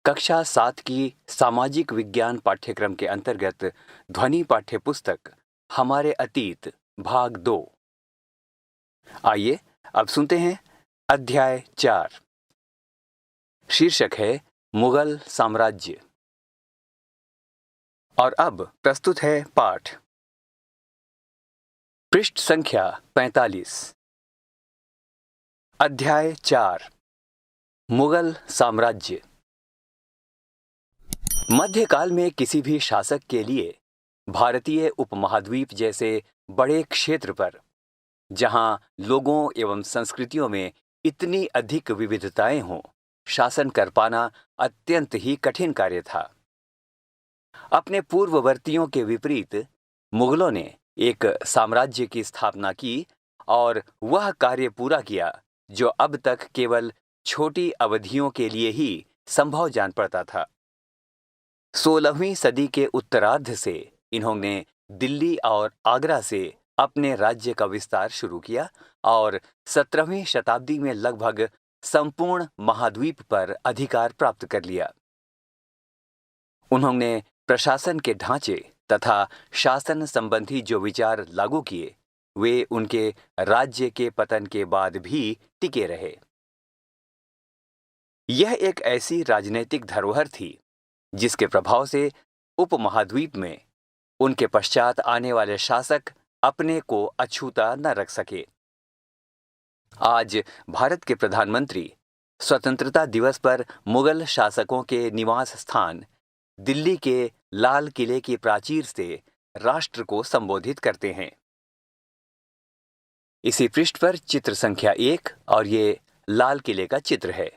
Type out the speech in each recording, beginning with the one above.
कक्षा 7 की सामाजिक विज्ञान पाठ्यक्रम के अंतर्गत ध्वनि पाठ्यपुस्तक हमारे अतीत भाग 2। आइए अब सुनते हैं अध्याय 4। शीर्षक है मुगल साम्राज्य। और अब प्रस्तुत है पाठ। पृष्ठ संख्या 45। अध्याय 4 मुगल साम्राज्य। मध्यकाल में किसी भी शासक के लिए भारतीय उपमहाद्वीप जैसे बड़े क्षेत्र पर, जहां लोगों एवं संस्कृतियों में इतनी अधिक विविधताएं हों, शासन कर पाना अत्यंत ही कठिन कार्य था। अपने पूर्ववर्तियों के विपरीत मुगलों ने एक साम्राज्य की स्थापना की और वह कार्य पूरा किया जो अब तक केवल छोटी अवधियों के लिए ही संभव जान पड़ता था। 16वीं सदी के उत्तरार्ध से इन्होंने दिल्ली और आगरा से अपने राज्य का विस्तार शुरू किया और 17वीं शताब्दी में लगभग संपूर्ण महाद्वीप पर अधिकार प्राप्त कर लिया। उन्होंने प्रशासन के ढांचे तथा शासन संबंधी जो विचार लागू किए, वे उनके राज्य के पतन के बाद भी टिके रहे। यह एक ऐसी राजनीतिक धरोहर थी जिसके प्रभाव से उपमहाद्वीप में उनके पश्चात आने वाले शासक अपने को अछूता न रख सके। आज भारत के प्रधानमंत्री स्वतंत्रता दिवस पर मुगल शासकों के निवास स्थान दिल्ली के लाल किले की प्राचीर से राष्ट्र को संबोधित करते हैं। इसी पृष्ठ पर चित्र संख्या 1 और ये लाल किले का चित्र है।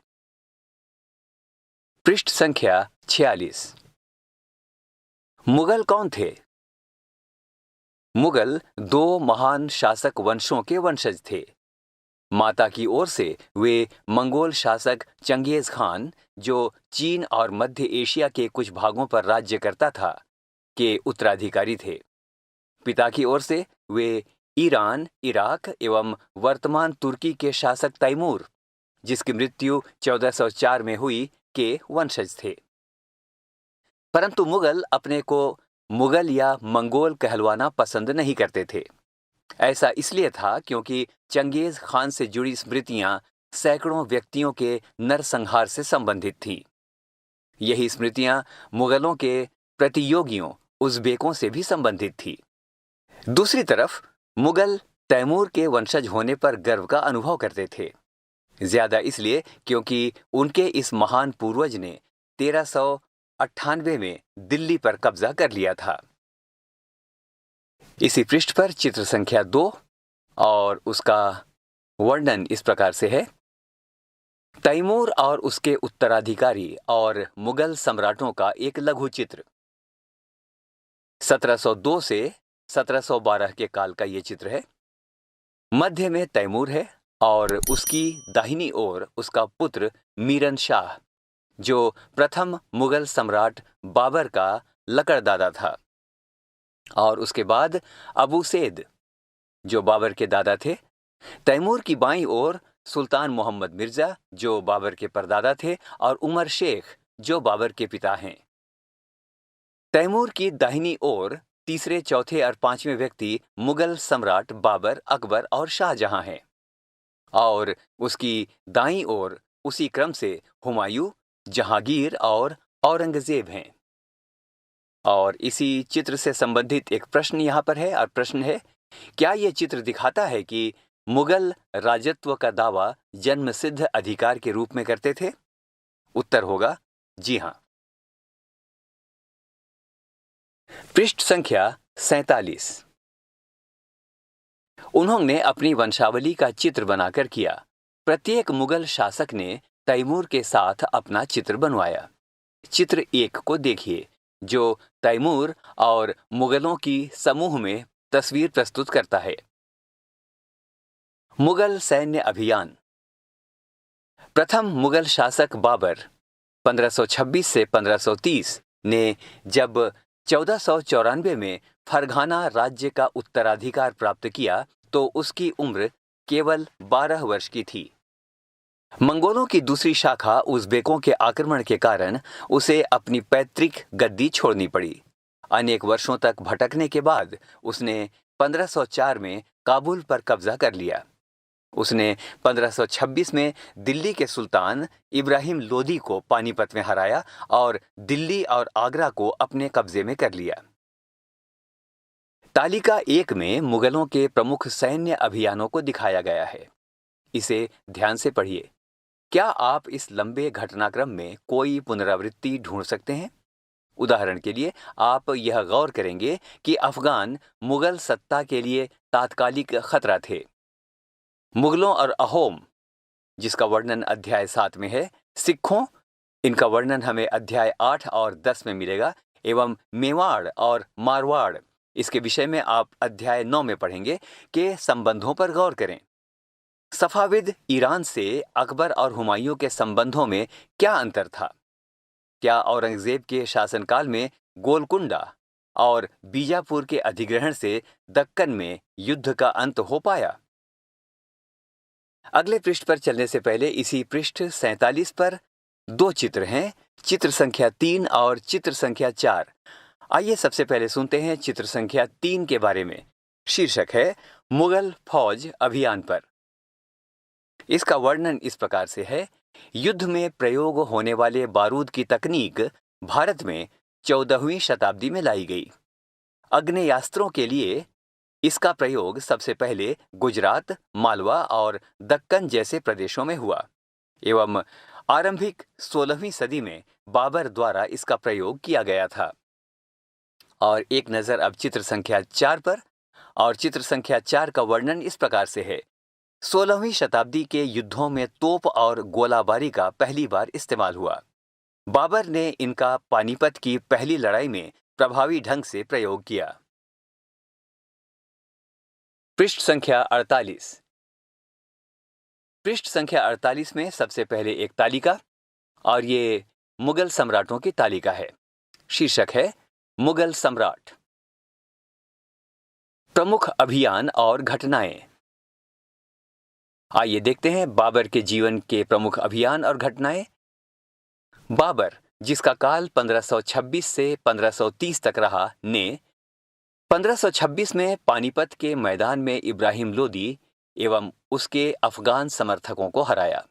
पृष्ठ संख्या 46। मुगल कौन थे? मुगल 2 महान शासक वंशों के वंशज थे। माता की ओर से वे मंगोल शासक चंगेज खान, जो चीन और मध्य एशिया के कुछ भागों पर राज्य करता था, के उत्तराधिकारी थे। पिता की ओर से वे ईरान, इराक एवं वर्तमान तुर्की के शासक तैमूर, जिसकी मृत्यु 1404 में हुई, के वंशज थे। परंतु मुगल अपने को मुगल या मंगोल कहलवाना पसंद नहीं करते थे। ऐसा इसलिए था क्योंकि चंगेज खान से जुड़ी स्मृतियां सैकड़ों व्यक्तियों के नरसंहार से संबंधित थीं। यही स्मृतियां मुगलों के प्रतियोगियों उज़्बेकों से भी संबंधित थी। दूसरी तरफ मुगल तैमूर के वंशज होने पर गर्व का अनुभव करते थे, ज्यादा इसलिए क्योंकि उनके इस महान पूर्वज ने 1398 में दिल्ली पर कब्जा कर लिया था। इसी पृष्ठ पर चित्र संख्या 2 और उसका वर्णन इस प्रकार से है। तैमूर और उसके उत्तराधिकारी और मुगल सम्राटों का एक लघु चित्र। 1702 से 1712 के काल का ये चित्र है। मध्य में तैमूर है और उसकी दाहिनी ओर उसका पुत्र मीरन शाह, जो प्रथम मुगल सम्राट बाबर का लकड़दादा था, और उसके बाद अबू सैद, जो बाबर के दादा थे। तैमूर की बाईं ओर सुल्तान मोहम्मद मिर्जा, जो बाबर के परदादा थे, और उमर शेख, जो बाबर के पिता हैं। तैमूर की दाहिनी ओर तीसरे, चौथे और पांचवें व्यक्ति मुगल सम्राट बाबर, अकबर और शाहजहां हैं, और उसकी दाईं ओर उसी क्रम से हुमायूं, जहांगीर और औरंगजेब हैं। और इसी चित्र से संबंधित एक प्रश्न यहां पर है, और प्रश्न है, क्या यह चित्र दिखाता है कि मुगल राजत्व का दावा जन्मसिद्ध अधिकार के रूप में करते थे? उत्तर होगा जी हां। पृष्ठ संख्या 47। उन्होंने अपनी वंशावली का चित्र बनाकर किया। प्रत्येक मुगल शासक ने तैमूर के साथ अपना चित्र बनवाया। चित्र 1 को देखिए, जो तैमूर और मुगलों की समूह में तस्वीर प्रस्तुत करता है। मुगल सैन्य अभियान। प्रथम मुगल शासक बाबर 1526 से 1530 ने जब 1494 में फरघाना राज्य का उत्तराधिकार प्राप्त किया तो उसकी उम्र केवल 12 वर्ष की थी। मंगोलों की दूसरी शाखा उज़्बेकों के आक्रमण के कारण उसे अपनी पैतृक गद्दी छोड़नी पड़ी। अनेक वर्षों तक भटकने के बाद उसने 1504 में काबुल पर कब्जा कर लिया। उसने 1526 में दिल्ली के सुल्तान इब्राहिम लोदी को पानीपत में हराया और दिल्ली और आगरा को अपने कब्जे में कर लिया। तालिका 1 में मुगलों के प्रमुख सैन्य अभियानों को दिखाया गया है। इसे ध्यान से पढ़िए। क्या आप इस लंबे घटनाक्रम में कोई पुनरावृत्ति ढूंढ सकते हैं? उदाहरण के लिए आप यह गौर करेंगे कि अफगान मुगल सत्ता के लिए तात्कालिक खतरा थे। मुगलों और अहोम, जिसका वर्णन अध्याय 7 में है, सिखों, इनका वर्णन हमें अध्याय 8 और 10 में मिलेगा, एवं मेवाड़ और मारवाड़, इसके विषय में आप अध्याय 9 में पढ़ेंगे, के संबंधों पर गौर करें। सफाविद ईरान से अकबर और हुमायूं के संबंधों में क्या अंतर था? क्या औरंगजेब के शासनकाल में गोलकुंडा और बीजापुर के अधिग्रहण से दक्कन में युद्ध का अंत हो पाया? अगले पृष्ठ पर चलने से पहले इसी पृष्ठ 47 पर 2 चित्र हैं, चित्र संख्या 3 और चित्र संख्या 4। आइए सबसे पहले सुनते हैं चित्र संख्या 3 के बारे में। शीर्षक है मुगल फौज अभियान पर। इसका वर्णन इस प्रकार से है। युद्ध में प्रयोग होने वाले बारूद की तकनीक भारत में 14वीं शताब्दी में लाई गई। आग्नेयास्त्रों के लिए इसका प्रयोग सबसे पहले गुजरात, मालवा और दक्कन जैसे प्रदेशों में हुआ एवं आरंभिक 16वीं सदी में बाबर द्वारा इसका प्रयोग किया गया था। और एक नज़र अब चित्र संख्या 4 पर, और चित्र संख्या 4 का वर्णन इस प्रकार से है। 16वीं शताब्दी के युद्धों में तोप और गोलाबारी का पहली बार इस्तेमाल हुआ। बाबर ने इनका पानीपत की पहली लड़ाई में प्रभावी ढंग से प्रयोग किया। पृष्ठ संख्या 48। पृष्ठ संख्या 48 में सबसे पहले एक तालिका, और ये मुगल सम्राटों की तालिका है। शीर्षक है मुगल सम्राट। प्रमुख अभियान और घटनाएं। आइए देखते हैं बाबर के जीवन के प्रमुख अभियान और घटनाएं। बाबर, जिसका काल 1526 से 1530 तक रहा, ने 1526 में पानीपत के मैदान में इब्राहिम लोदी एवं उसके अफगान समर्थकों को हराया।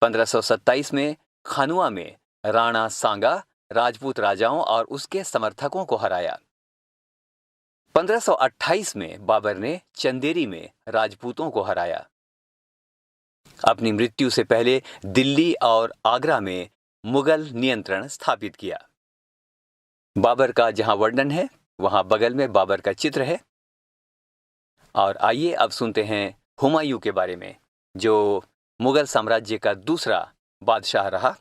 1527 में खानुआ में राणा सांगा राजपूत राजाओं और उसके समर्थकों को हराया। 1528 में बाबर ने चंदेरी में राजपूतों को हराया। अपनी मृत्यु से पहले दिल्ली और आगरा में मुगल नियंत्रण स्थापित किया। बाबर का जहां वर्णन है वहां बगल में बाबर का चित्र है। और आइए अब सुनते हैं हुमायूं के बारे में, जो मुगल साम्राज्य का दूसरा बादशाह रहा।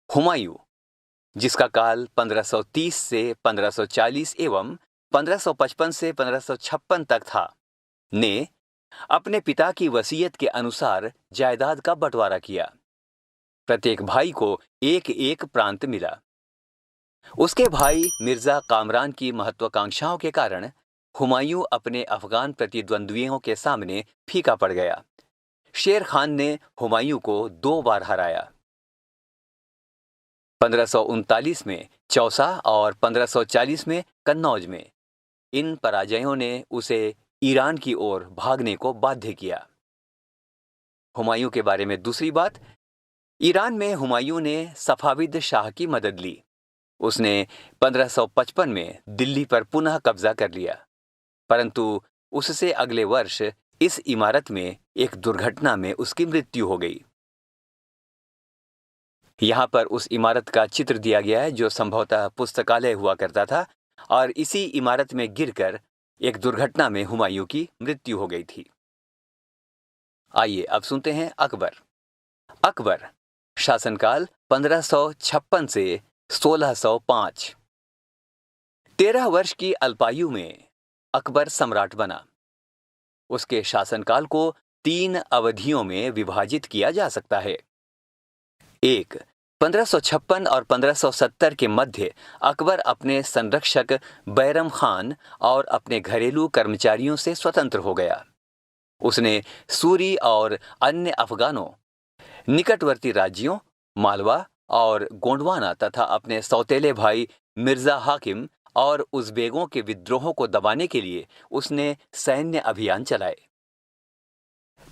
हुमायूं, जिसका काल 1530 से 1540 एवं 1555 से 1556 तक था, ने अपने पिता की वसीयत के अनुसार जायदाद का बंटवारा किया। प्रत्येक भाई को एक एक प्रांत मिला। उसके भाई मिर्जा कामरान की महत्वाकांक्षाओं के कारण हुमायूं अपने अफगान प्रतिद्वंद्वियों के सामने फीका पड़ गया। शेर खान ने हुमायूं को 2 बार हराया। 1539 में चौसा और 1540 में कन्नौज में। इन पराजयों ने उसे ईरान की ओर भागने को बाध्य किया। हुमायूं के बारे में दूसरी बात, ईरान में हुमायूं ने सफाविद शाह की मदद ली। उसने 1555 में दिल्ली पर पुनः कब्जा कर लिया, परंतु उससे अगले वर्ष इस इमारत में एक दुर्घटना में उसकी मृत्यु हो गई। यहाँ पर उस इमारत का चित्र दिया गया है जो संभवतः पुस्तकालय हुआ करता था, और इसी इमारत में गिरकर एक दुर्घटना में हुमायूं की मृत्यु हो गई थी। आइए अब सुनते हैं अकबर। अकबर, शासनकाल 1556 से 1605। 13 वर्ष की अल्पायु में अकबर सम्राट बना। उसके शासनकाल को 3 अवधियों में विभाजित किया जा सकता है। 1. 1556 और 1570 के मध्य अकबर अपने संरक्षक बैरम खान और अपने घरेलू कर्मचारियों से स्वतंत्र हो गया। उसने सूरी और अन्य अफगानों, निकटवर्ती राज्यों मालवा और गोंडवाना तथा अपने सौतेले भाई मिर्जा हाकिम और उज़्बेकों के विद्रोहों को दबाने के लिए उसने सैन्य अभियान चलाए।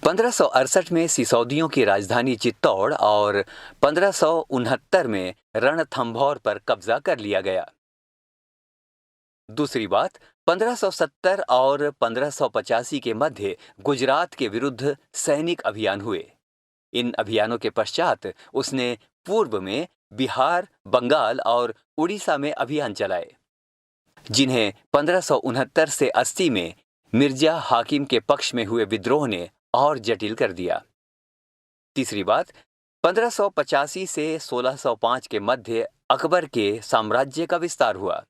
1568 में सिसोदियों की राजधानी चित्तौड़ और 1569 में रणथंभौर पर कब्जा कर लिया गया। दूसरी बात, 1570 और 1585 के मध्य गुजरात के विरुद्ध सैनिक अभियान हुए। इन अभियानों के पश्चात उसने पूर्व में बिहार, बंगाल और उड़ीसा में अभियान चलाए, जिन्हें 1569 से 80 में मिर्जा हाकिम के पक्ष में हुए विद्रोह ने और जटिल कर दिया। तीसरी बात, 1585 से 1605 के मध्य अकबर के साम्राज्य का विस्तार हुआ।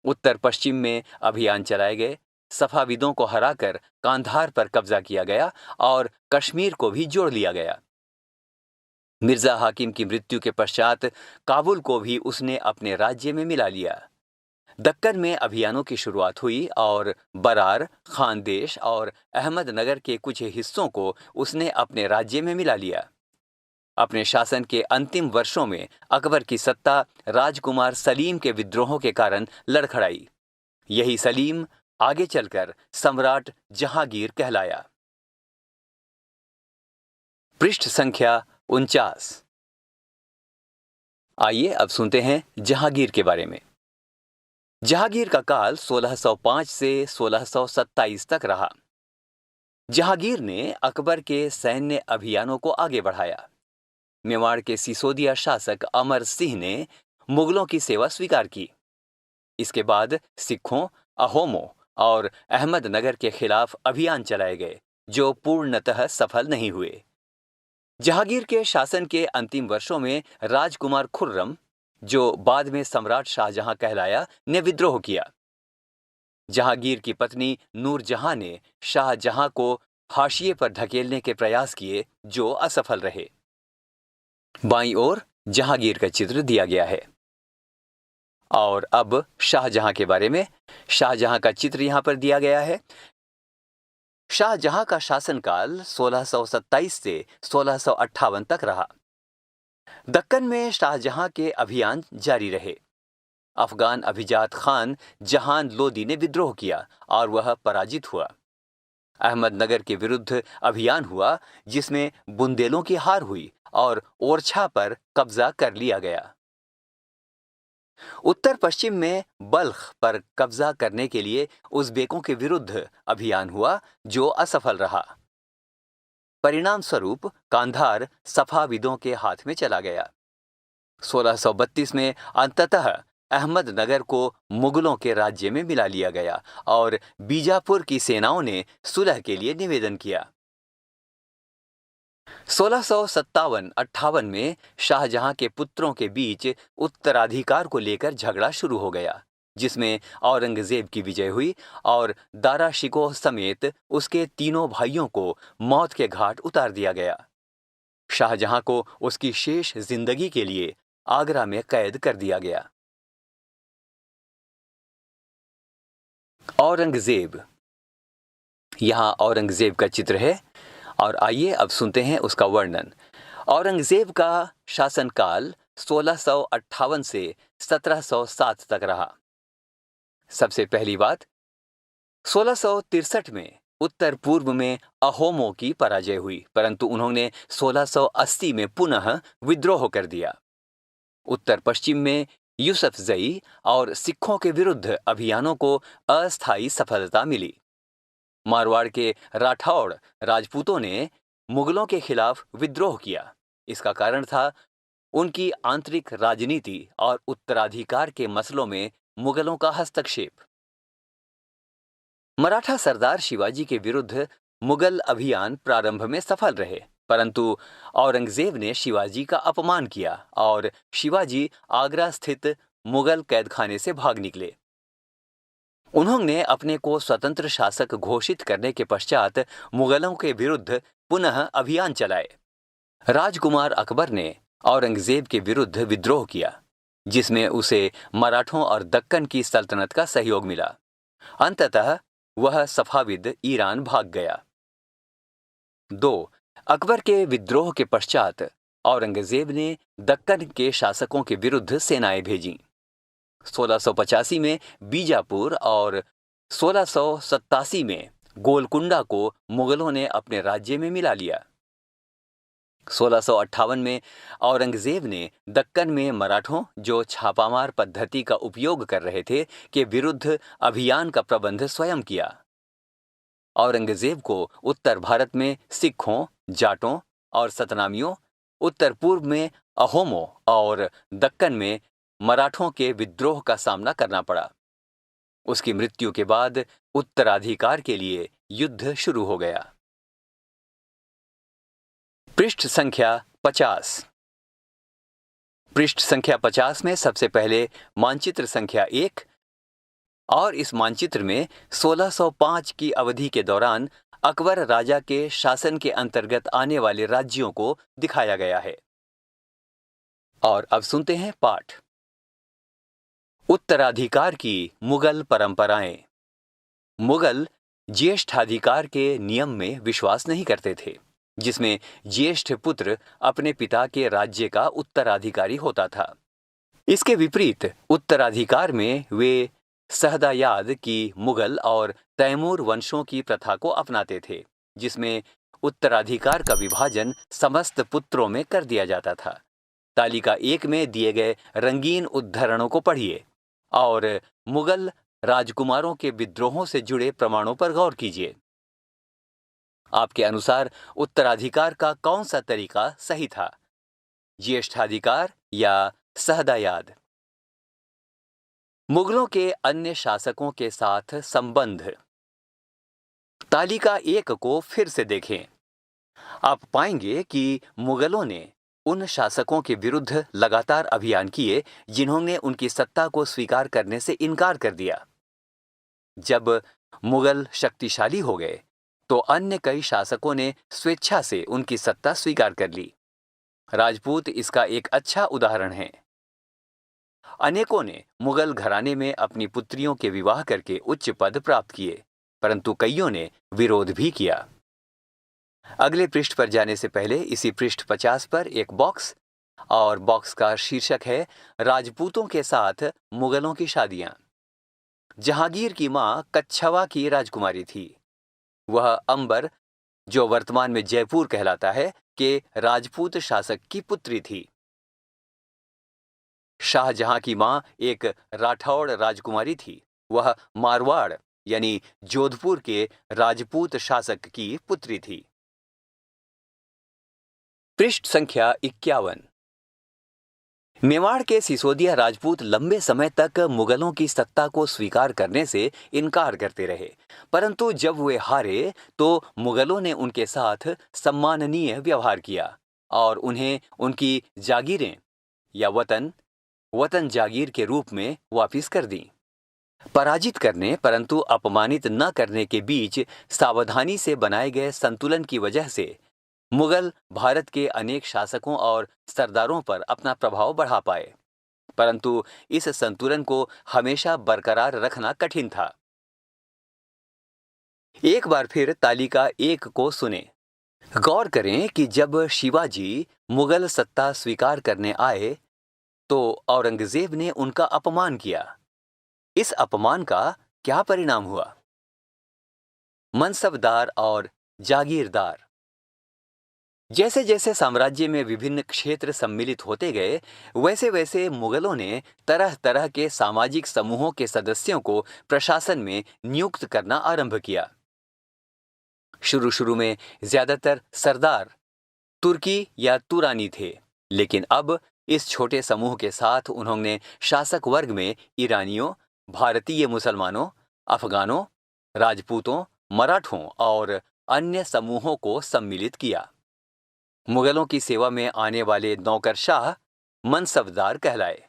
उत्तर पश्चिम में अभियान चलाए गए, सफाविदों को हराकर कांधार पर कब्जा किया गया और कश्मीर को भी जोड़ लिया गया। मिर्जा हाकिम की मृत्यु के पश्चात काबुल को भी उसने अपने राज्य में मिला लिया। दक्कन में अभियानों की शुरुआत हुई और बरार, खानदेश और अहमदनगर के कुछ हिस्सों को उसने अपने राज्य में मिला लिया। अपने शासन के अंतिम वर्षों में अकबर की सत्ता राजकुमार सलीम के विद्रोहों के कारण लड़खड़ाई। यही सलीम आगे चलकर सम्राट जहांगीर कहलाया। पृष्ठ संख्या 49। आइए अब सुनते हैं जहांगीर के बारे में। जहांगीर का काल 1605 से 1627 तक रहा। जहांगीर ने अकबर के सैन्य अभियानों को आगे बढ़ाया। मेवाड़ के सिसोदिया शासक अमर सिंह ने मुगलों की सेवा स्वीकार की। इसके बाद सिखों, अहोमों और अहमदनगर के खिलाफ अभियान चलाए गए, जो पूर्णतः सफल नहीं हुए। जहांगीर के शासन के अंतिम वर्षों में राजकुमार खुर्रम, जो बाद में सम्राट शाहजहां कहलाया, ने विद्रोह किया। जहांगीर की पत्नी नूरजहां ने शाहजहां को हाशिए पर धकेलने के प्रयास किए, जो असफल रहे। बाईं ओर जहांगीर का चित्र दिया गया है। और अब शाहजहां के बारे में। शाहजहां का चित्र यहां पर दिया गया है। शाहजहां का शासनकाल 1627 से 1658 तक रहा। दक्कन में शाहजहां के अभियान जारी रहे। अफगान अभिजात खान जहान लोदी ने विद्रोह किया और वह पराजित हुआ। अहमदनगर के विरुद्ध अभियान हुआ, जिसमें बुंदेलों की हार हुई और ओरछा पर कब्जा कर लिया गया। उत्तर पश्चिम में बल्ख पर कब्जा करने के लिए उज़्बेकों के विरुद्ध अभियान हुआ, जो असफल रहा। परिणाम स्वरूप कांधार सफाविदों के हाथ में चला गया। 1632 में अंततः अहमदनगर को मुगलों के राज्य में मिला लिया गया और बीजापुर की सेनाओं ने सुलह के लिए निवेदन किया। 1657-58 में शाहजहां के पुत्रों के बीच उत्तराधिकार को लेकर झगड़ा शुरू हो गया, जिसमें औरंगजेब की विजय हुई और दारा शिकोह समेत उसके तीनों भाइयों को मौत के घाट उतार दिया गया। शाहजहां को उसकी शेष जिंदगी के लिए आगरा में कैद कर दिया गया। औरंगजेब। यहाँ औरंगजेब का चित्र है और आइए अब सुनते हैं उसका वर्णन। औरंगजेब का शासनकाल 1658 से 1707 तक रहा। सबसे पहली बात, 1663 में उत्तर पूर्व में अहोमों की पराजय हुई, परंतु उन्होंने 1680 में पुनः विद्रोह कर दिया। उत्तर पश्चिम में यूसुफजई और सिखों के विरुद्ध अभियानों को अस्थायी सफलता मिली। मारवाड़ के राठौड़ राजपूतों ने मुगलों के खिलाफ विद्रोह किया। इसका कारण था उनकी आंतरिक राजनीति और उत्तराधिकार के मसलों में मुगलों का हस्तक्षेप। मराठा सरदार शिवाजी के विरुद्ध मुगल अभियान प्रारंभ में सफल रहे, परंतु औरंगजेब ने शिवाजी का अपमान किया और शिवाजी आगरा स्थित मुगल कैदखाने से भाग निकले। उन्होंने अपने को स्वतंत्र शासक घोषित करने के पश्चात मुगलों के विरुद्ध पुनः अभियान चलाए। राजकुमार अकबर ने औरंगजेब के विरुद्ध विद्रोह किया, जिसमें उसे मराठों और दक्कन की सल्तनत का सहयोग मिला। अंततः वह सफाविद ईरान भाग गया। 2. अकबर के विद्रोह के पश्चात औरंगजेब ने दक्कन के शासकों के विरुद्ध सेनाएं भेजीं। 1685 में बीजापुर और 1687 में गोलकुंडा को मुगलों ने अपने राज्य में मिला लिया। 1658 में औरंगजेब ने दक्कन में मराठों, जो छापामार पद्धति का उपयोग कर रहे थे, के विरुद्ध अभियान का प्रबंध स्वयं किया। औरंगजेब को उत्तर भारत में सिखों, जाटों और सतनामियों, उत्तर पूर्व में अहोमों और दक्कन में मराठों के विद्रोह का सामना करना पड़ा। उसकी मृत्यु के बाद उत्तराधिकार के लिए युद्ध शुरू हो गया। पृष्ठ संख्या 50। पृष्ठ संख्या 50 में सबसे पहले मानचित्र संख्या 1 और इस मानचित्र में 1605 की अवधि के दौरान अकबर राजा के शासन के अंतर्गत आने वाले राज्यों को दिखाया गया है। और अब सुनते हैं पाठ। उत्तराधिकार की मुगल परंपराएं। मुगल ज्येष्ठाधिकार के नियम में विश्वास नहीं करते थे, जिसमें ज्येष्ठ पुत्र अपने पिता के राज्य का उत्तराधिकारी होता था। इसके विपरीत उत्तराधिकार में वे सहदायाद की मुगल और तैमूर वंशों की प्रथा को अपनाते थे, जिसमें उत्तराधिकार का विभाजन समस्त पुत्रों में कर दिया जाता था। तालिका 1 में दिए गए रंगीन उद्धरणों को पढ़िए और मुगल राजकुमारों के विद्रोहों से जुड़े प्रमाणों पर गौर कीजिए। आपके अनुसार उत्तराधिकार का कौन सा तरीका सही था, ज्येष्ठाधिकार या सहदायाद? मुगलों के अन्य शासकों के साथ संबंध। तालिका 1 को फिर से देखें। आप पाएंगे कि मुगलों ने उन शासकों के विरुद्ध लगातार अभियान किए जिन्होंने उनकी सत्ता को स्वीकार करने से इनकार कर दिया। जब मुगल शक्तिशाली हो गए तो अन्य कई शासकों ने स्वेच्छा से उनकी सत्ता स्वीकार कर ली। राजपूत इसका एक अच्छा उदाहरण है। अनेकों ने मुगल घराने में अपनी पुत्रियों के विवाह करके उच्च पद प्राप्त किए, परंतु कईयों ने विरोध भी किया। अगले पृष्ठ पर जाने से पहले इसी पृष्ठ 50 पर एक बॉक्स, और बॉक्स का शीर्षक है राजपूतों के साथ मुगलों की शादियां। जहांगीर की मां कच्छवा की राजकुमारी थी। वह अंबर, जो वर्तमान में जयपुर कहलाता है, के राजपूत शासक की पुत्री थी। शाहजहां की मां एक राठौड़ राजकुमारी थी। वह मारवाड़ यानी जोधपुर के राजपूत शासक की पुत्री थी। पृष्ठ संख्या 51। मेवाड़ के सिसोदिया राजपूत लंबे समय तक मुगलों की सत्ता को स्वीकार करने से इनकार करते रहे, परंतु जब वे हारे तो मुगलों ने उनके साथ सम्माननीय व्यवहार किया और उन्हें उनकी जागीरें या वतन जागीर के रूप में वापिस कर दी। पराजित करने परंतु अपमानित न करने के बीच सावधानी से बनाए गए संतुलन की वजह से मुगल भारत के अनेक शासकों और सरदारों पर अपना प्रभाव बढ़ा पाए, परंतु इस संतुलन को हमेशा बरकरार रखना कठिन था। एक बार फिर तालिका 1 को सुने। गौर करें कि जब शिवाजी मुगल सत्ता स्वीकार करने आए तो औरंगजेब ने उनका अपमान किया। इस अपमान का क्या परिणाम हुआ? मनसबदार और जागीरदार। जैसे जैसे साम्राज्य में विभिन्न क्षेत्र सम्मिलित होते गए, वैसे वैसे मुगलों ने तरह तरह के सामाजिक समूहों के सदस्यों को प्रशासन में नियुक्त करना आरंभ किया। शुरू में ज्यादातर सरदार तुर्की या तुरानी थे, लेकिन अब इस छोटे समूह के साथ उन्होंने शासक वर्ग में ईरानियों, भारतीय मुसलमानों, अफगानों, राजपूतों, मराठों और अन्य समूहों को सम्मिलित किया। मुगलों की सेवा में आने वाले नौकरशाह मनसबदार कहलाए।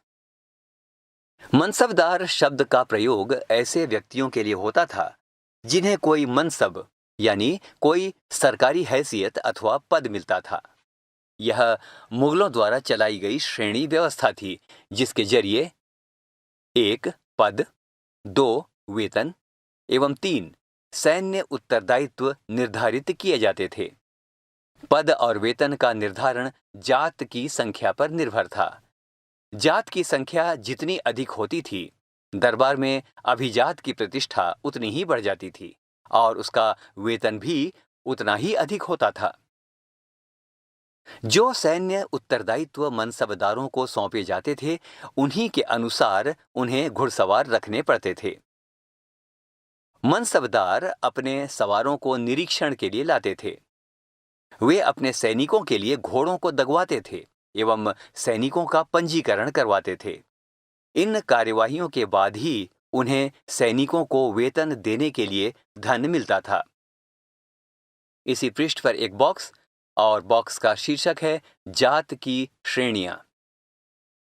मनसबदार शब्द का प्रयोग ऐसे व्यक्तियों के लिए होता था जिन्हें कोई मनसब यानी कोई सरकारी हैसियत अथवा पद मिलता था। यह मुगलों द्वारा चलाई गई श्रेणी व्यवस्था थी, जिसके जरिए 1 पद, 2 वेतन एवं 3 सैन्य उत्तरदायित्व निर्धारित किए जाते थे। पद और वेतन का निर्धारण जात की संख्या पर निर्भर था। जात की संख्या जितनी अधिक होती थी, दरबार में अभिजात की प्रतिष्ठा उतनी ही बढ़ जाती थी और उसका वेतन भी उतना ही अधिक होता था। जो सैन्य उत्तरदायित्व मनसबदारों को सौंपे जाते थे, उन्हीं के अनुसार उन्हें घुड़सवार रखने पड़ते थे। मनसबदार अपने सवारों को निरीक्षण के लिए लाते थे। वे अपने सैनिकों के लिए घोड़ों को दगवाते थे एवं सैनिकों का पंजीकरण करवाते थे। इन कार्यवाहियों के बाद ही उन्हें सैनिकों को वेतन देने के लिए धन मिलता था। इसी पृष्ठ पर एक बॉक्स और बॉक्स का शीर्षक है जात की श्रेणियां।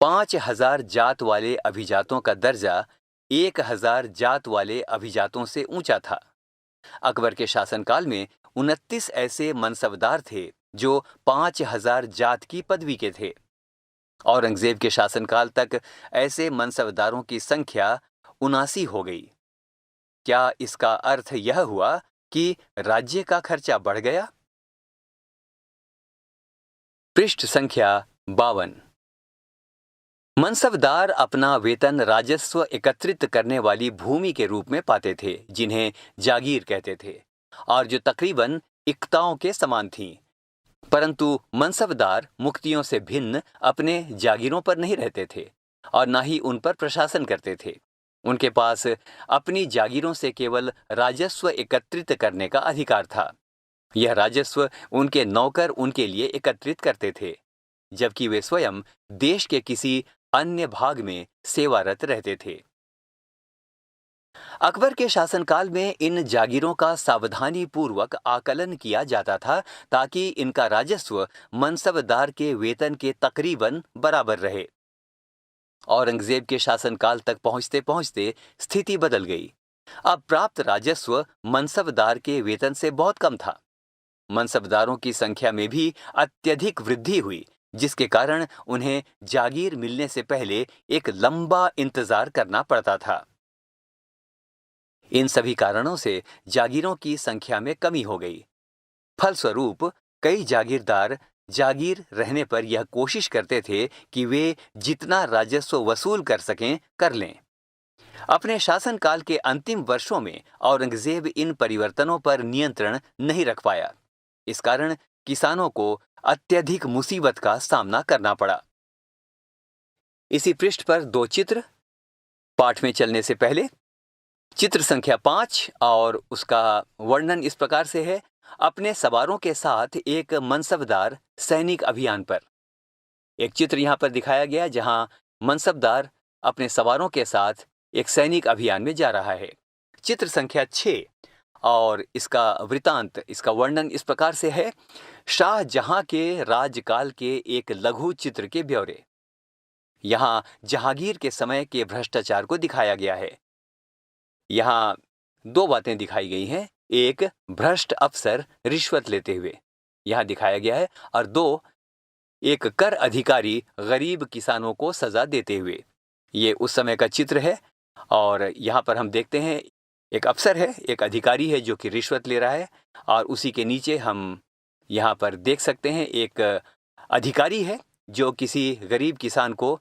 5000 जात वाले अभिजातों का दर्जा 1000 जात वाले अभिजातों से ऊंचा था। अकबर के शासनकाल में 29 ऐसे मनसबदार थे जो 5000 जात की पदवी के थे। औरंगजेब के शासनकाल तक ऐसे मनसबदारों की संख्या 79 हो गई। क्या इसका अर्थ यह हुआ कि राज्य का खर्चा बढ़ गया? पृष्ठ संख्या 52। मनसबदार अपना वेतन राजस्व एकत्रित करने वाली भूमि के रूप में पाते थे, जिन्हें जागीर कहते थे और जो तकरीबन इक्ताओं के समान थीं। परंतु मनसबदार मुक्तियों से भिन्न अपने जागीरों पर नहीं रहते थे और न ही उन पर प्रशासन करते थे। उनके पास अपनी जागीरों से केवल राजस्व एकत्रित करने का अधिकार था। यह राजस्व उनके नौकर उनके लिए एकत्रित करते थे, जबकि वे स्वयं देश के किसी अन्य भाग में सेवारत रहते थे। अकबर के शासनकाल में इन जागीरों का सावधानी पूर्वक आकलन किया जाता था ताकि इनका राजस्व मनसबदार के वेतन के तकरीबन बराबर रहे। औरंगजेब के शासनकाल तक पहुंचते पहुंचते स्थिति बदल गई। अब प्राप्त राजस्व मनसबदार के वेतन से बहुत कम था। मनसबदारों की संख्या में भी अत्यधिक वृद्धि हुई, जिसके कारण उन्हें जागीर मिलने से पहले एक लंबा इंतजार करना पड़ता था। इन सभी कारणों से जागीरों की संख्या में कमी हो गई। फलस्वरूप कई जागीरदार जागीर रहने पर यह कोशिश करते थे कि वे जितना राजस्व वसूल कर सकें कर लें। अपने शासनकाल के अंतिम वर्षों में औरंगजेब इन परिवर्तनों पर नियंत्रण नहीं रख पाया। इस कारण किसानों को अत्यधिक मुसीबत का सामना करना पड़ा। इसी पृष्ठ पर दो चित्र। पाठ में चलने से पहले चित्र संख्या 5 और उसका वर्णन इस प्रकार से है। अपने सवारों के साथ एक मनसबदार सैनिक अभियान पर। एक चित्र यहाँ पर दिखाया गया जहाँ मनसबदार अपने सवारों के साथ एक सैनिक अभियान में जा रहा है। चित्र संख्या 6 और इसका वृतांत, इसका वर्णन इस प्रकार से है। शाहजहां के राजकाल के एक लघु चित्र के ब्यौरे। यहाँ जहांगीर के समय के भ्रष्टाचार को दिखाया गया है। यहाँ दो बातें दिखाई गई हैं। एक, भ्रष्ट अफसर रिश्वत लेते हुए यहाँ दिखाया गया है, और दो, एक कर अधिकारी गरीब किसानों को सजा देते हुए। ये उस समय का चित्र है और यहाँ पर हम देखते हैं एक अफसर है, एक अधिकारी है जो कि रिश्वत ले रहा है, और उसी के नीचे हम यहाँ पर देख सकते हैं एक अधिकारी है जो किसी गरीब किसान को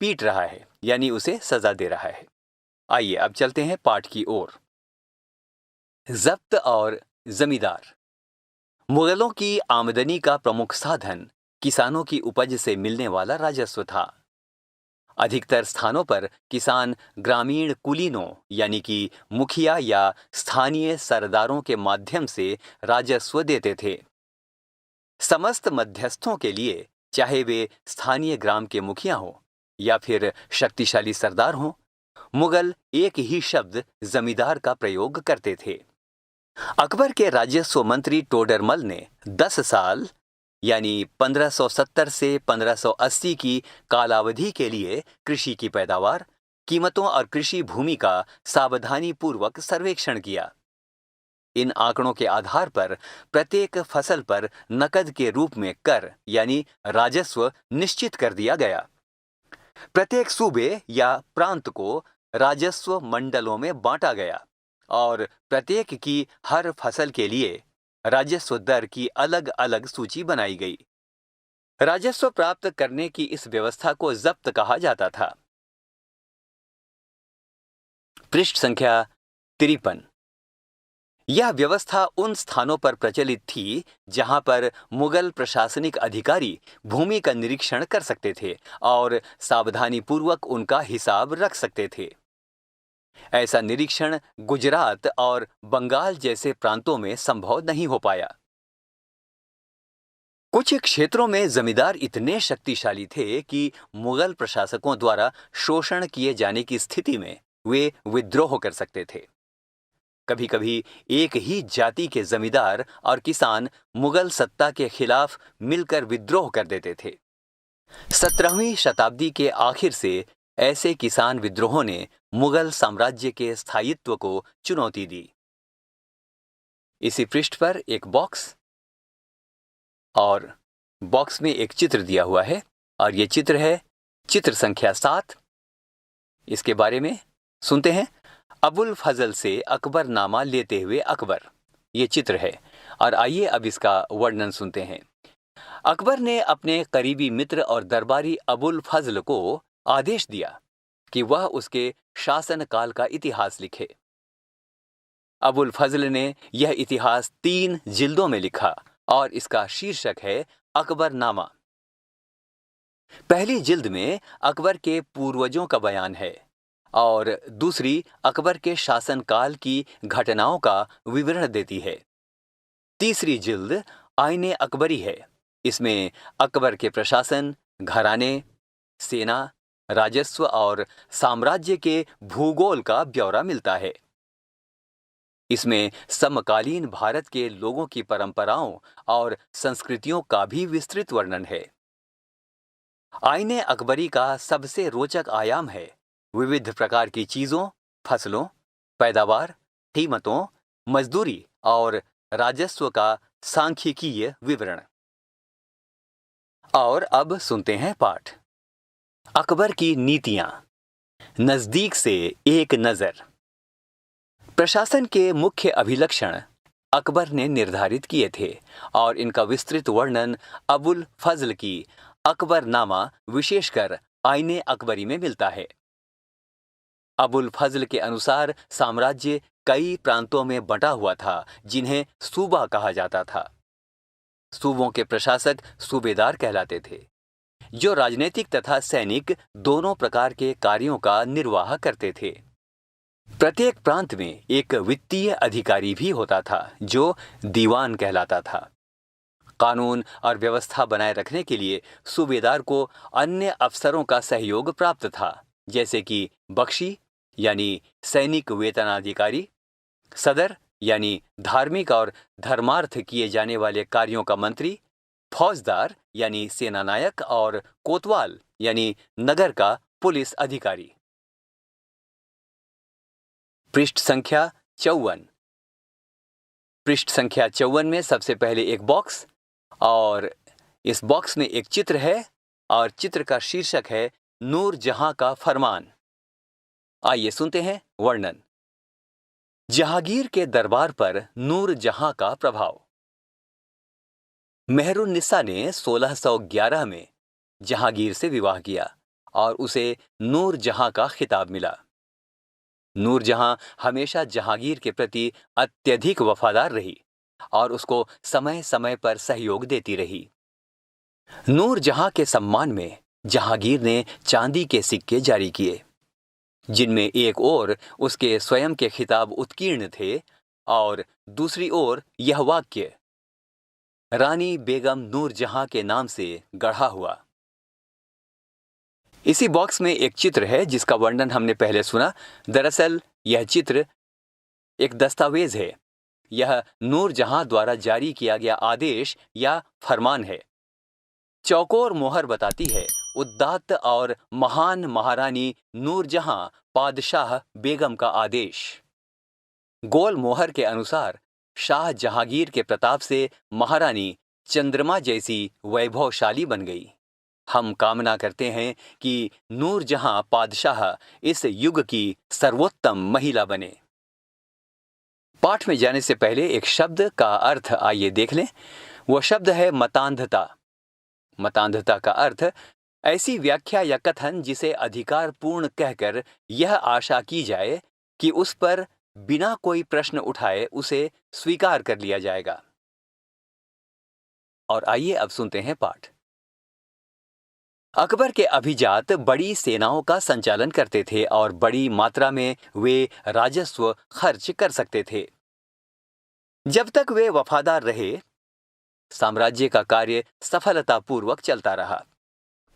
पीट रहा है, यानी उसे सजा दे रहा है। आइए अब चलते हैं पाठ की ओर। जब्त और जमींदार। मुगलों की आमदनी का प्रमुख साधन किसानों की उपज से मिलने वाला राजस्व था। अधिकतर स्थानों पर किसान ग्रामीण कुलीनों यानी कि मुखिया या स्थानीय सरदारों के माध्यम से राजस्व देते थे। समस्त मध्यस्थों के लिए, चाहे वे स्थानीय ग्राम के मुखिया हों या फिर शक्तिशाली सरदार हों, मुगल एक ही शब्द जमींदार का प्रयोग करते थे। अकबर के राजस्व मंत्री टोडरमल ने 10 साल यानी 1570 से 1580 की कालावधि के लिए कृषि की पैदावार, कीमतों और कृषि भूमि का सावधानी पूर्वक सर्वेक्षण किया। इन आंकड़ों के आधार पर प्रत्येक फसल पर नकद के रूप में कर यानी राजस्व निश्चित कर दिया गया। प्रत्येक सूबे या प्रांत को राजस्व मंडलों में बांटा गया और प्रत्येक की हर फसल के लिए राजस्व दर की अलग अलग सूची बनाई गई। राजस्व प्राप्त करने की इस व्यवस्था को जब्त कहा जाता था। पृष्ठ संख्या 53। यह व्यवस्था उन स्थानों पर प्रचलित थी जहां पर मुगल प्रशासनिक अधिकारी भूमि का निरीक्षण कर सकते थे और सावधानीपूर्वक उनका हिसाब रख सकते थे। ऐसा निरीक्षण गुजरात और बंगाल जैसे प्रांतों में संभव नहीं हो पाया। कुछ क्षेत्रों में जमींदार इतने शक्तिशाली थे कि मुगल प्रशासकों द्वारा शोषण किए जाने की स्थिति में वे विद्रोह कर सकते थे। कभी कभी एक ही जाति के जमींदार और किसान मुगल सत्ता के खिलाफ मिलकर विद्रोह कर देते थे। 17वीं शताब्दी के आखिर से ऐसे किसान विद्रोहों ने मुगल साम्राज्य के स्थायित्व को चुनौती दी। इसी पृष्ठ पर एक बॉक्स और बॉक्स में एक चित्र दिया हुआ है और ये चित्र है चित्र संख्या 7। इसके बारे में सुनते हैं। अबुल फजल से अकबरनामा लेते हुए अकबर, ये चित्र है और आइए अब इसका वर्णन सुनते हैं। अकबर ने अपने करीबी मित्र और दरबारी अबुल फजल को आदेश दिया कि वह उसके शासनकाल का इतिहास लिखे। अबुल फजल ने यह इतिहास 3 जिल्दों में लिखा और इसका शीर्षक है अकबरनामा। पहली जिल्द में अकबर के पूर्वजों का बयान है और दूसरी अकबर के शासनकाल की घटनाओं का विवरण देती है। तीसरी जिल्द आईने अकबरी है। इसमें अकबर के प्रशासन, घराने, सेना, राजस्व और साम्राज्य के भूगोल का ब्यौरा मिलता है। इसमें समकालीन भारत के लोगों की परंपराओं और संस्कृतियों का भी विस्तृत वर्णन है। आईने अकबरी का सबसे रोचक आयाम है विविध प्रकार की चीजों, फसलों, पैदावार, कीमतों, मजदूरी और राजस्व का सांख्यिकीय विवरण। और अब सुनते हैं पाठ। अकबर की नीतियां, नजदीक से एक नजर। प्रशासन के मुख्य अभिलक्षण अकबर ने निर्धारित किए थे और इनका विस्तृत वर्णन अबुल फजल की अकबरनामा विशेषकर आईने अकबरी में मिलता है। अबुल फजल के अनुसार साम्राज्य कई प्रांतों में बंटा हुआ था जिन्हें सूबा कहा जाता था। सूबों के प्रशासक सूबेदार कहलाते थे जो राजनीतिक तथा सैनिक दोनों प्रकार के कार्यों का निर्वाह करते थे। प्रत्येक प्रांत में एक वित्तीय अधिकारी भी होता था जो दीवान कहलाता था। कानून और व्यवस्था बनाए रखने के लिए सूबेदार को अन्य अफसरों का सहयोग प्राप्त था, जैसे कि बख्शी यानी सैनिक वेतनाधिकारी, सदर यानी धार्मिक और धर्मार्थ किए जाने वाले कार्यों का मंत्री, फौजदार यानी सेनानायक और कोतवाल यानी नगर का पुलिस अधिकारी। पृष्ठ संख्या 54। पृष्ठ संख्या 54 में सबसे पहले एक बॉक्स और इस बॉक्स में एक चित्र है और चित्र का शीर्षक है नूर जहां का फरमान। आइए सुनते हैं वर्णन। जहांगीर के दरबार पर नूर जहां का प्रभाव। मेहरुन्निसा ने 1611 में जहांगीर से विवाह किया और उसे नूर जहां का खिताब मिला। नूर जहां हमेशा जहांगीर के प्रति अत्यधिक वफादार रही और उसको समय समय पर सहयोग देती रही। नूर जहां के सम्मान में जहांगीर ने चांदी के सिक्के जारी किए जिनमें एक ओर उसके स्वयं के खिताब उत्कीर्ण थे और दूसरी ओर यह वाक्य रानी बेगम नूर जहां के नाम से गढ़ा हुआ। इसी बॉक्स में एक चित्र है जिसका वर्णन हमने पहले सुना। दरअसल यह चित्र एक दस्तावेज है। यह नूर जहां द्वारा जारी किया गया आदेश या फरमान है। चौकोर मोहर बताती है उदात्त और महान महारानी नूर जहां पादशाह बेगम का आदेश। गोल मोहर के अनुसार शाह जहांगीर के प्रताप से महारानी चंद्रमा जैसी वैभवशाली बन गई। हम कामना करते हैं कि नूर जहां पादशाह इस युग की सर्वोत्तम महिला बने। पाठ में जाने से पहले एक शब्द का अर्थ आइए देख लें। वो शब्द है मतांधता। मतांधता का अर्थ ऐसी व्याख्या या कथन जिसे अधिकार पूर्ण कहकर यह आशा की जाए कि उस पर बिना कोई प्रश्न उठाए उसे स्वीकार कर लिया जाएगा। और आइए अब सुनते हैं पाठ। अकबर के अभिजात बड़ी सेनाओं का संचालन करते थे और बड़ी मात्रा में वे राजस्व खर्च कर सकते थे। जब तक वे वफादार रहे, साम्राज्य का कार्य सफलतापूर्वक चलता रहा।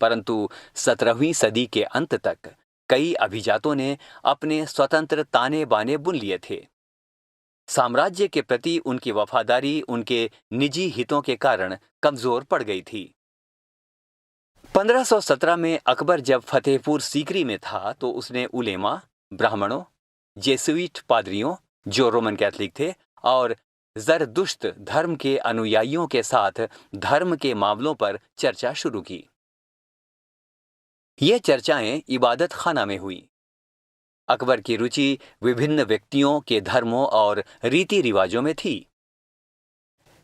परंतु 17वीं सदी के अंत तक कई अभिजातों ने अपने स्वतंत्र ताने बाने बुन लिए थे। साम्राज्य के प्रति उनकी वफादारी उनके निजी हितों के कारण कमजोर पड़ गई थी। 1517 में अकबर जब फतेहपुर सीकरी में था तो उसने उलेमा, ब्राह्मणों, जेसुइट पादरियों जो रोमन कैथोलिक थे और जरदुश्त धर्म के अनुयायियों के साथ धर्म के मामलों पर चर्चा शुरू की। ये चर्चाएं इबादत खाना में हुई। अकबर की रुचि विभिन्न व्यक्तियों के धर्मों और रीति रिवाजों में थी।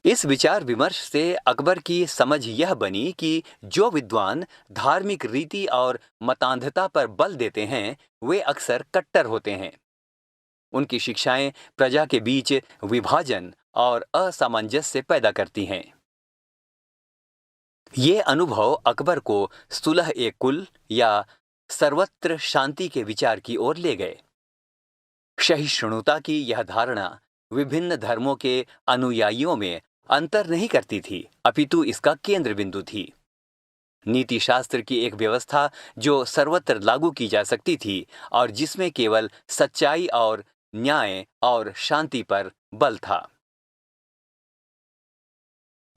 इस विचार विमर्श से अकबर की समझ यह बनी कि जो विद्वान धार्मिक रीति और मतांधता पर बल देते हैं वे अक्सर कट्टर होते हैं। उनकी शिक्षाएं प्रजा के बीच विभाजन और असामंजस्य पैदा करती हैं। ये अनुभव अकबर को सुलह ए कुल या सर्वत्र शांति के विचार की ओर ले गए। सहिष्णुता की यह धारणा विभिन्न धर्मों के अनुयायियों में अंतर नहीं करती थी, अपितु इसका केंद्र बिंदु थी। नीति शास्त्र की एक व्यवस्था जो सर्वत्र लागू की जा सकती थी और जिसमें केवल सच्चाई और न्याय और शांति पर बल था।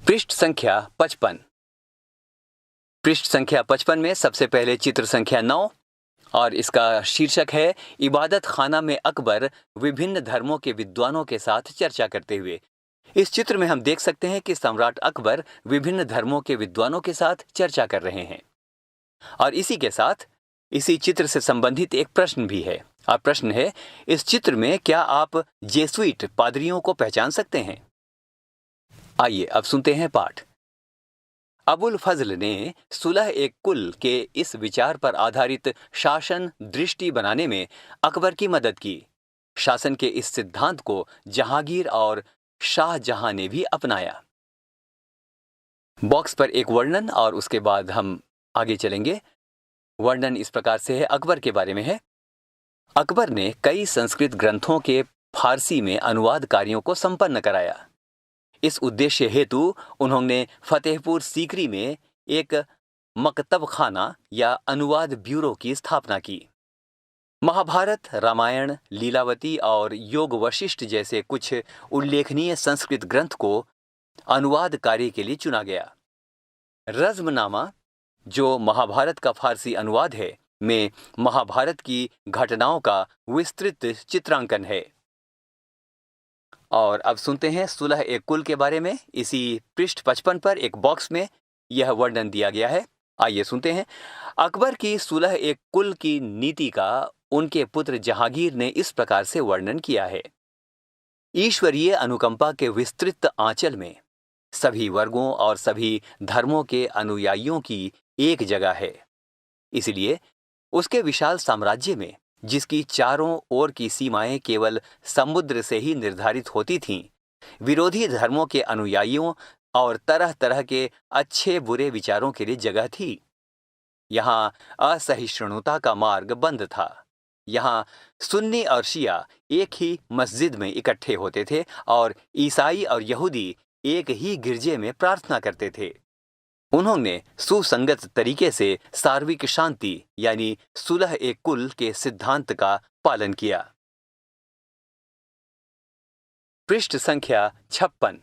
पृष्ठ संख्या 55। पृष्ठ संख्या 55 में सबसे पहले चित्र संख्या 9 और इसका शीर्षक है इबादत खाना में अकबर विभिन्न धर्मों के विद्वानों के साथ चर्चा करते हुए। इस चित्र में हम देख सकते हैं कि सम्राट अकबर विभिन्न धर्मों के विद्वानों के साथ चर्चा कर रहे हैं और इसी के साथ इसी चित्र से संबंधित एक प्रश्न भी है। और प्रश्न है, इस चित्र में क्या आप जेसुइट पादरियों को पहचान सकते हैं? आइए अब सुनते हैं पाठ। अबुल फजल ने सुलह ए कुल के इस विचार पर आधारित शासन दृष्टि बनाने में अकबर की मदद की। शासन के इस सिद्धांत को जहांगीर और शाहजहां ने भी अपनाया। बॉक्स पर एक वर्णन और उसके बाद हम आगे चलेंगे। वर्णन इस प्रकार से है, अकबर के बारे में है। अकबर ने कई संस्कृत ग्रंथों के फारसी में अनुवाद कार्यों को संपन्न कराया। इस उद्देश्य हेतु उन्होंने फतेहपुर सीकरी में एक मकतब खाना या अनुवाद ब्यूरो की स्थापना की। महाभारत, रामायण, लीलावती और योग वशिष्ठ जैसे कुछ उल्लेखनीय संस्कृत ग्रंथ को अनुवाद कार्य के लिए चुना गया। रज़्मनामा, जो महाभारत का फारसी अनुवाद है, में महाभारत की घटनाओं का विस्तृत चित्रांकन है। और अब सुनते हैं सुलह ए कुल के बारे में। इसी पृष्ठ 55 पर एक बॉक्स में यह वर्णन दिया गया है। आइए सुनते हैं। अकबर की सुलह ए कुल की नीति का उनके पुत्र जहांगीर ने इस प्रकार से वर्णन किया है। ईश्वरीय अनुकंपा के विस्तृत आंचल में सभी वर्गों और सभी धर्मों के अनुयायियों की एक जगह है। इसलिए उसके विशाल साम्राज्य में, जिसकी चारों ओर की सीमाएं केवल समुद्र से ही निर्धारित होती थीं, विरोधी धर्मों के अनुयायियों और तरह तरह के अच्छे बुरे विचारों के लिए जगह थी। यहाँ असहिष्णुता का मार्ग बंद था। यहाँ सुन्नी और शिया एक ही मस्जिद में इकट्ठे होते थे और ईसाई और यहूदी एक ही गिरजे में प्रार्थना करते थे। उन्होंने सुसंगत तरीके से सार्विक शांति यानी सुलह ए कुल के सिद्धांत का पालन किया। पृष्ठ संख्या 56।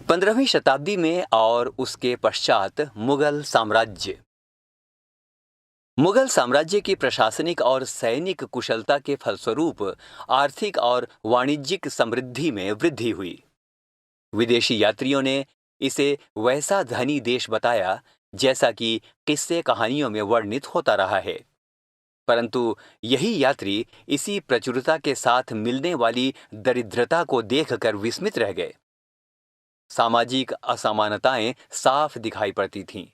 15वीं शताब्दी में और उसके पश्चात मुगल साम्राज्य। मुगल साम्राज्य की प्रशासनिक और सैनिक कुशलता के फलस्वरूप आर्थिक और वाणिज्यिक समृद्धि में वृद्धि हुई। विदेशी यात्रियों ने इसे वैसा धनी देश बताया जैसा कि किस्से कहानियों में वर्णित होता रहा है। परंतु यही यात्री इसी प्रचुरता के साथ मिलने वाली दरिद्रता को देखकर विस्मित रह गए। सामाजिक असमानताएं साफ दिखाई पड़ती थीं।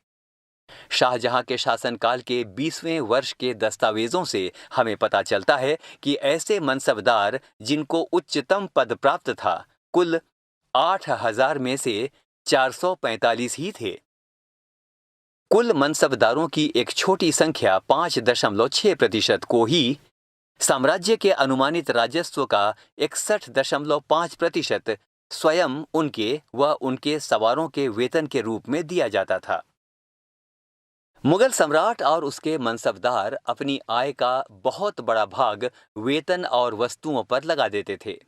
शाहजहां के शासनकाल के 20वें वर्ष के दस्तावेजों से हमें पता चलता है कि ऐसे मनसबदार जिनको उच्चतम पद प्राप्त था, कुल 8,000 में से 445 ही थे। कुल मनसबदारों की एक छोटी संख्या 5.6% को ही साम्राज्य के अनुमानित राजस्व का 61.5% स्वयं उनके व उनके सवारों के वेतन के रूप में दिया जाता था। मुगल सम्राट और उसके मनसबदार अपनी आय का बहुत बड़ा भाग वेतन और वस्तुओं पर लगा देते थे।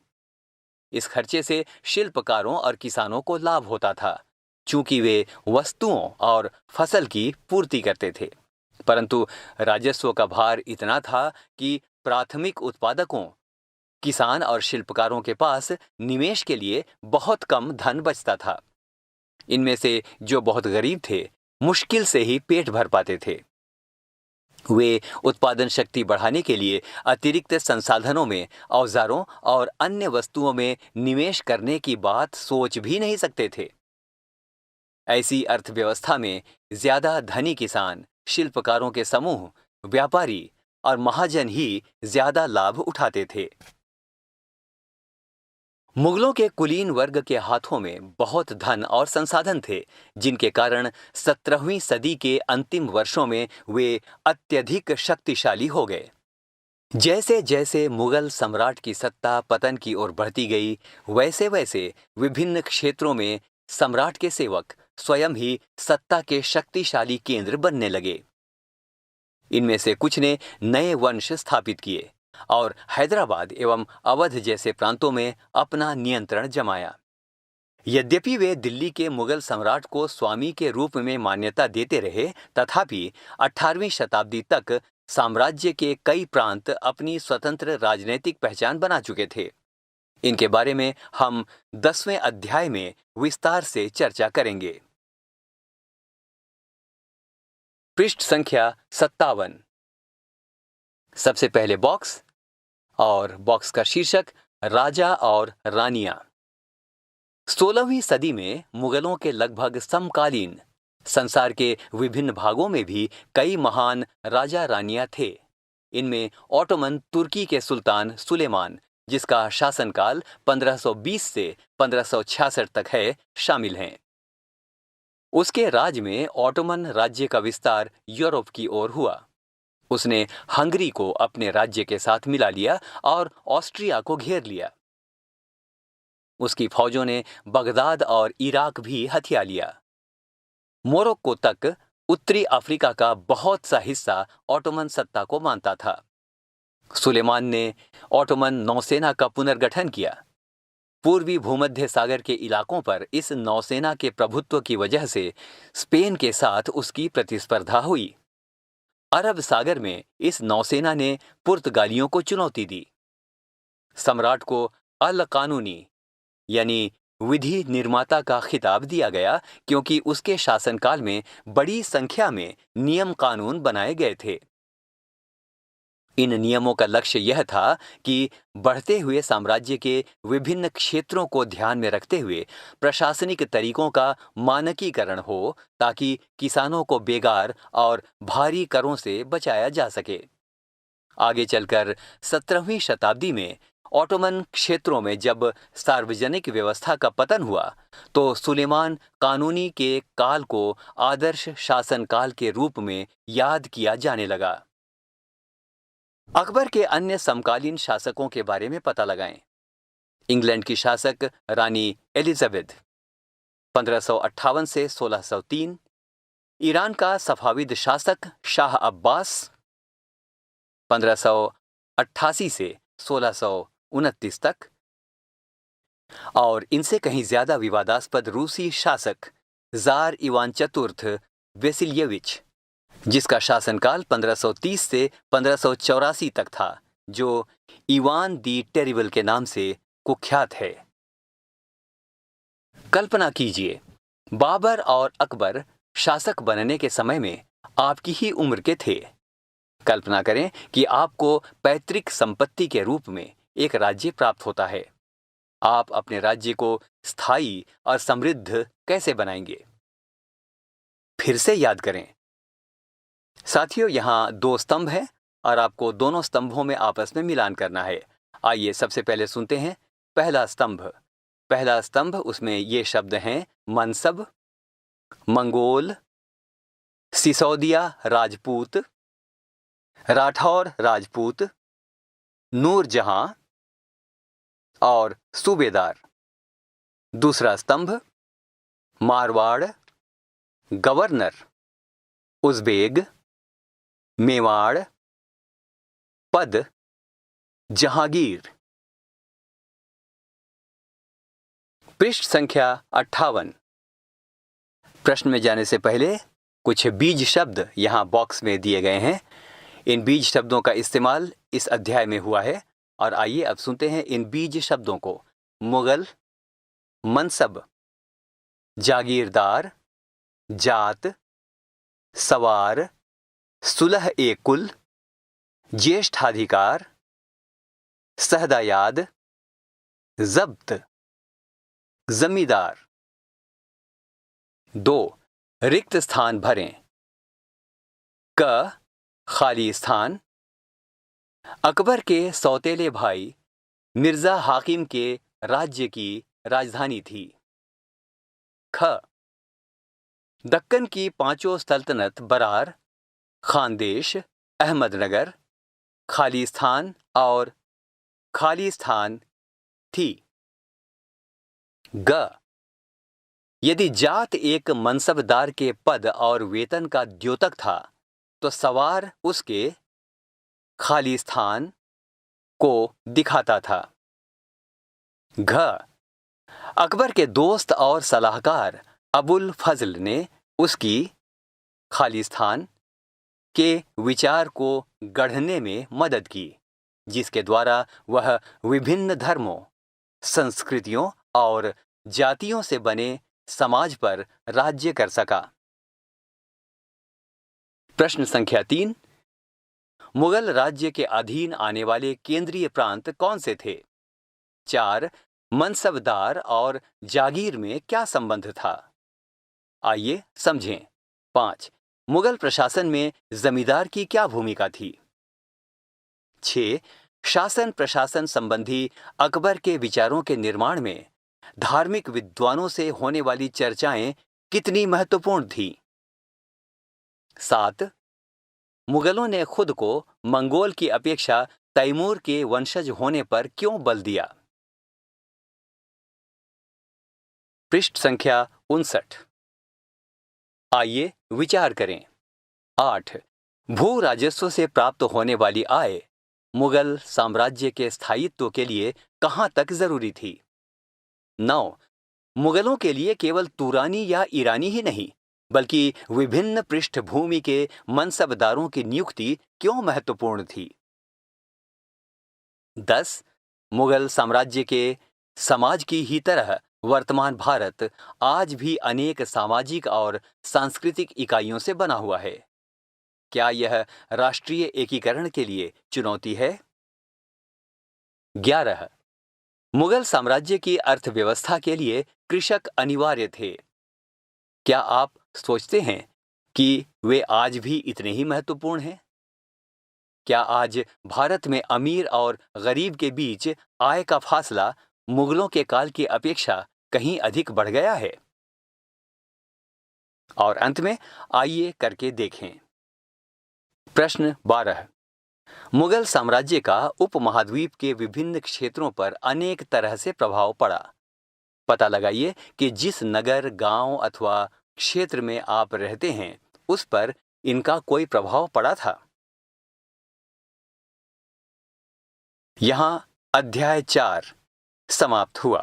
इस खर्चे से शिल्पकारों और किसानों को लाभ होता था, चूंकि वे वस्तुओं और फसल की पूर्ति करते थे। परंतु राजस्व का भार इतना था कि प्राथमिक उत्पादकों, किसान और शिल्पकारों के पास निवेश के लिए बहुत कम धन बचता था। इनमें से जो बहुत गरीब थे, मुश्किल से ही पेट भर पाते थे। वे उत्पादन शक्ति बढ़ाने के लिए अतिरिक्त संसाधनों में, औजारों और अन्य वस्तुओं में निवेश करने की बात सोच भी नहीं सकते थे। ऐसी अर्थव्यवस्था में ज्यादा धनी किसान, शिल्पकारों के समूह, व्यापारी और महाजन ही ज्यादा लाभ उठाते थे। मुगलों के कुलीन वर्ग के हाथों में बहुत धन और संसाधन थे, जिनके कारण 17वीं सदी के अंतिम वर्षों में वे अत्यधिक शक्तिशाली हो गए। जैसे जैसे मुगल सम्राट की सत्ता पतन की ओर बढ़ती गई, वैसे वैसे विभिन्न क्षेत्रों में सम्राट के सेवक स्वयं ही सत्ता के शक्तिशाली केंद्र बनने लगे। इनमें से कुछ ने नए वंश स्थापित किए और हैदराबाद एवं अवध जैसे प्रांतों में अपना नियंत्रण जमाया। यद्यपि वे दिल्ली के मुगल सम्राट को स्वामी के रूप में मान्यता देते रहे, तथापि 18वीं शताब्दी तक साम्राज्य के कई प्रांत अपनी स्वतंत्र राजनीतिक पहचान बना चुके थे। इनके बारे में हम 10वें अध्याय में विस्तार से चर्चा करेंगे। पृष्ठ संख्या 57। सबसे पहले बॉक्स, और बॉक्स का शीर्षक राजा और रानियां। 16वीं सदी में मुगलों के लगभग समकालीन संसार के विभिन्न भागों में भी कई महान राजा रानियां थे। इनमें ऑटोमन तुर्की के सुल्तान सुलेमान, जिसका शासनकाल 1520 से 1566 तक है, शामिल हैं। उसके राज में ऑटोमन राज्य का विस्तार यूरोप की ओर हुआ। उसने हंगरी को अपने राज्य के साथ मिला लिया और ऑस्ट्रिया को घेर लिया। उसकी फौजों ने बगदाद और इराक भी हथिया लिया। मोरक्को तक उत्तरी अफ्रीका का बहुत सा हिस्सा ऑटोमन सत्ता को मानता था। सुलेमान ने ऑटोमन नौसेना का पुनर्गठन किया। पूर्वी भूमध्य सागर के इलाकों पर इस नौसेना के प्रभुत्व की वजह से स्पेन के साथ उसकी प्रतिस्पर्धा हुई। अरब सागर में इस नौसेना ने पुर्तगालियों को चुनौती दी। सम्राट को अल कानूनी यानी विधि निर्माता का खिताब दिया गया, क्योंकि उसके शासनकाल में बड़ी संख्या में नियम कानून बनाए गए थे। इन नियमों का लक्ष्य यह था कि बढ़ते हुए साम्राज्य के विभिन्न क्षेत्रों को ध्यान में रखते हुए प्रशासनिक तरीकों का मानकीकरण हो, ताकि किसानों को बेगार और भारी करों से बचाया जा सके। आगे चलकर 17वीं शताब्दी में ऑटोमन क्षेत्रों में जब सार्वजनिक व्यवस्था का पतन हुआ, तो सुलेमान कानूनी के काल को आदर्श शासनकाल के रूप में याद किया जाने लगा। अकबर के अन्य समकालीन शासकों के बारे में पता लगाएं। इंग्लैंड की शासक रानी एलिजाबेथ 1558 से 1603, ईरान का सफाविद शासक शाह अब्बास 1588 से 1629 तक, और इनसे कहीं ज्यादा विवादास्पद रूसी शासक जार इवान चतुर्थ वेसिलियेविच, जिसका शासनकाल 1530 से 1584 तक था, जो इवान दी टेरिबल के नाम से कुख्यात है। कल्पना कीजिए, बाबर और अकबर शासक बनने के समय में आपकी ही उम्र के थे। कल्पना करें कि आपको पैतृक संपत्ति के रूप में एक राज्य प्राप्त होता है। आप अपने राज्य को स्थायी और समृद्ध कैसे बनाएंगे? फिर से याद करें। साथियों, यहाँ 2 स्तंभ हैं और आपको दोनों स्तंभों में आपस में मिलान करना है। आइए सबसे पहले सुनते हैं पहला स्तंभ। उसमें ये शब्द हैं मनसब, मंगोल, सिसोदिया राजपूत, राठौर राजपूत, नूरजहां और सूबेदार। दूसरा स्तंभ मारवाड़, गवर्नर, उज़्बेक, मेवाड़, पद, जहांगीर। पृष्ठ संख्या 58। प्रश्न में जाने से पहले कुछ बीज शब्द यहाँ बॉक्स में दिए गए हैं। इन बीज शब्दों का इस्तेमाल इस अध्याय में हुआ है और आइए अब सुनते हैं इन बीज शब्दों को। मुगल, मनसब, जागीरदार, जात, सवार, सुलह ए कुल, ज्येष्ठाधिकार, सहदायाद, जब्त, जमींदार। 2. रिक्त स्थान भरें। क. खाली स्थान। अकबर के सौतेले भाई मिर्जा हाकिम के राज्य की राजधानी थी। ख. दक्कन की 5 सल्तनत बरार, खानदेश, अहमदनगर, खालिस्तान और खालिस्तान थी। ग. यदि जात एक मनसबदार के पद और वेतन का द्योतक था तो सवार उसके खालिस्तान को दिखाता था। घ. अकबर के दोस्त और सलाहकार अबुल फजल ने उसकी खालिस्तान के विचार को गढ़ने में मदद की, जिसके द्वारा वह विभिन्न धर्मों, संस्कृतियों और जातियों से बने समाज पर राज्य कर सका। प्रश्न संख्या 3। मुगल राज्य के अधीन आने वाले केंद्रीय प्रांत कौन से थे? 4. मनसबदार और जागीर में क्या संबंध था? आइए समझें। 5. मुगल प्रशासन में जमींदार की क्या भूमिका थी? 6. शासन प्रशासन संबंधी अकबर के विचारों के निर्माण में धार्मिक विद्वानों से होने वाली चर्चाएं कितनी महत्वपूर्ण थीं? 7. मुगलों ने खुद को मंगोल की अपेक्षा तैमूर के वंशज होने पर क्यों बल दिया? पृष्ठ संख्या 59। आइए विचार करें। 8. भू राजस्व से प्राप्त होने वाली आय मुगल साम्राज्य के स्थायित्व के लिए कहां तक जरूरी थी? 9. मुगलों के लिए केवल तुरानी या ईरानी ही नहीं, बल्कि विभिन्न पृष्ठभूमि के मनसबदारों की नियुक्ति क्यों महत्वपूर्ण थी? 10. मुगल साम्राज्य के समाज की ही तरह वर्तमान भारत आज भी अनेक सामाजिक और सांस्कृतिक इकाइयों से बना हुआ है। क्या यह राष्ट्रीय एकीकरण के लिए चुनौती है? 11. मुगल साम्राज्य की अर्थव्यवस्था के लिए कृषक अनिवार्य थे। क्या आप सोचते हैं कि वे आज भी इतने ही महत्वपूर्ण हैं? क्या आज भारत में अमीर और गरीब के बीच आय का फासला मुगलों के काल की अपेक्षा कहीं अधिक बढ़ गया है? और अंत में आइए करके देखें। प्रश्न 12। मुगल साम्राज्य का उपमहाद्वीप के विभिन्न क्षेत्रों पर अनेक तरह से प्रभाव पड़ा। पता लगाइए कि जिस नगर, गांव अथवा क्षेत्र में आप रहते हैं उस पर इनका कोई प्रभाव पड़ा था। यहाँ अध्याय 4 समाप्त हुआ।